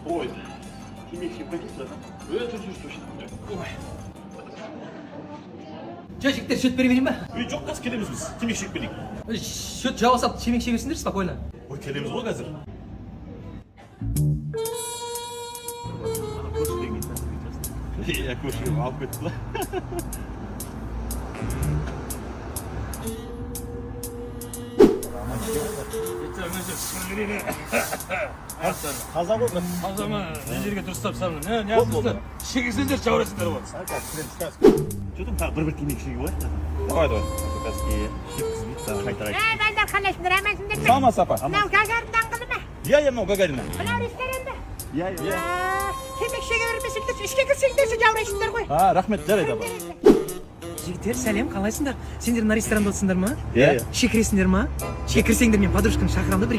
Ой, темеки пойдите, Ой. Жігіттер шөт бере ма? Үй жоқ, қазір келеміз біз. Темекі шегіп келейік. Шөт жауа салып темекі шегесіңдер спокойно. Ой, келеміз ғой қазір. Я көршіге алып кетті да. Таза ғой. Таза ма? Ne жерге дұрыстап салдың? Ne yaptыңыздар? Шегесіңдер, жаурасыңдар ғой. Что-то тағы бір темекі шегіп алайық. Давай. Қазір шеккізбейді, тағы қайтарайық. Байлар қалайсыңдар, амансыңдар ма? Саламатсыз апа. Мынау Гагарин даңғылы ма? Иә, мынау Гагарина. Мынау ресторанда? Иә. Темекі шеге бермесеңдер, ішке кірсеңдер жаурайсыңдар ғой. Рахмет, жарайды апа. Жігіттер сәлем, қалайсыңдар? Сендер мына ресторанда отырсыңдар ма? Иә. Ішке кіресіңдер ма? Ішке кірсеңдер мен подружканы шақырамын да, бір